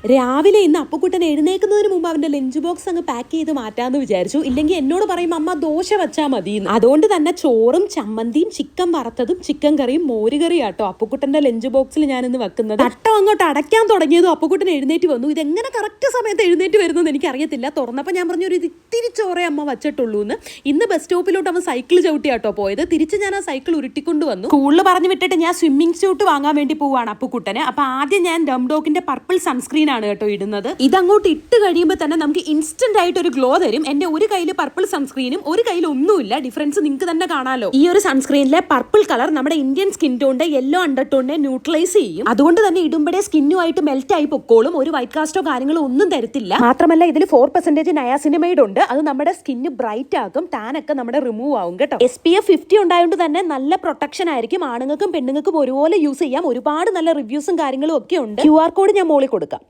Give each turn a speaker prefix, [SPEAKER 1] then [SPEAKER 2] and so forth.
[SPEAKER 1] രാവിലെ ഇന്ന് അപ്പുക്കുട്ടൻ എഴുന്നേൽക്കുന്നതിന് മുമ്പ് അവന്റെ ലഞ്ച് ബോക്സ് അങ്ങ് പാക്ക് ചെയ്ത് മാറ്റാന്ന് വിചാരിച്ചു. ഇല്ലെങ്കിൽ എന്നോട് പറയും അമ്മ ദോശ വെച്ചാൽ മതി. അതുകൊണ്ട് തന്നെ ചോറും ചമ്മന്തിയും ചിക്കൻ വറുത്തതും ചിക്കൻ കറിയും മോരുകറിയും ആട്ടോ അപ്പുക്കുട്ടന്റെ ലഞ്ച് ബോക്സിൽ ഞാൻ ഇന്ന് വെക്കുന്നത്. തട്ടം അങ്ങോട്ട് അടയ്ക്കാൻ തുടങ്ങിയതും അപ്പുക്കുട്ടൻ എഴുന്നേറ്റ് വന്നു. ഇതെങ്ങനെ കറക്റ്റ് സമയത്ത് എഴുന്നേറ്റ് വരുന്നത് എനിക്ക് അറിയത്തില്ല. തുറന്നപ്പോൾ ഞാൻ പറഞ്ഞു ഒരു ഇത്തിരി ചോറേ അമ്മ വച്ചിട്ടുള്ളൂ എന്ന്. ഇന്ന് ബസ് സ്റ്റോപ്പിലോട്ട് അവൻ സൈക്കിൾ ചവിട്ടിയാട്ടോ പോയത്. തിരിച്ച് ഞാൻ ആ സൈക്കിൾ ഉരുട്ടിക്കൊണ്ട് വന്നു. സ്കൂളിൽ പറഞ്ഞു വിട്ടിട്ട് ഞാൻ സ്വിമ്മിംഗ് സ്യൂട്ട് വാങ്ങാൻ വേണ്ടി പോവാണ് അപ്പുക്കുട്ടന്. അപ്പൊ ആദ്യം ഞാൻ ഡംഡോക്കിന്റെ പർപ്പിൾ സൺസ്ക്രീൻ ആണ് കേട്ടോ ഇടുന്നത്. ഇതങ്ങോട്ട് ഇട്ട് കഴിയുമ്പോൾ തന്നെ നമുക്ക് ഇൻസ്റ്റന്റ് ആയിട്ട് ഒരു ഗ്ലോ തരും. എന്റെ ഒരു കയ്യിൽ പർപ്പിൾ സൺസ്ക്രീനും ഒരു കയ്യിൽ ഒന്നുമില്ല. ഡിഫറൻസ് നിങ്ങൾക്ക് തന്നെ കാണാലോ. ഈ ഒരു സൺസ്ക്രീനിലെ പർപ്പിൾ കളർ നമ്മുടെ ഇന്ത്യൻ സ്കിൻ ടോണിന്റെ യെല്ലോ അണ്ടർ ടോണിനെ ന്യൂട്രലൈസ് ചെയ്യും. അതുകൊണ്ട് തന്നെ ഇടുമ്പോഴേ സ്കിന്നുമായിട്ട് മെൽറ്റ് ആയി പൊക്കോളും. ഒരു വൈറ്റ് കാസ്റ്റോ കാര്യങ്ങളോ ഒന്നും തരത്തില്ല. മാത്രമല്ല ഇതിൽ 4% നയാസിനമൈഡ് ഉണ്ട്. അത് നമ്മുടെ സ്കിന്ന് ബ്രൈറ്റ് ആക്കും. ടാൻ ഒക്കെ നമ്മുടെ റിമൂവ് ആവും കേട്ടോ. SPF 50 ഉണ്ടായതുകൊണ്ട് തന്നെ നല്ല പ്രൊട്ടക്ഷൻ ആയിരിക്കും. ആണുങ്ങൾക്കും പെണ്ണുങ്ങൾക്കും ഒരുപോലെ യൂസ് ചെയ്യാം. ഒരുപാട് നല്ല റിവ്യൂസും കാര്യങ്ങളും ഒക്കെ ഉണ്ട്. QR കോഡ് ഞാൻ മോളിൽ കൊടുക്കാം.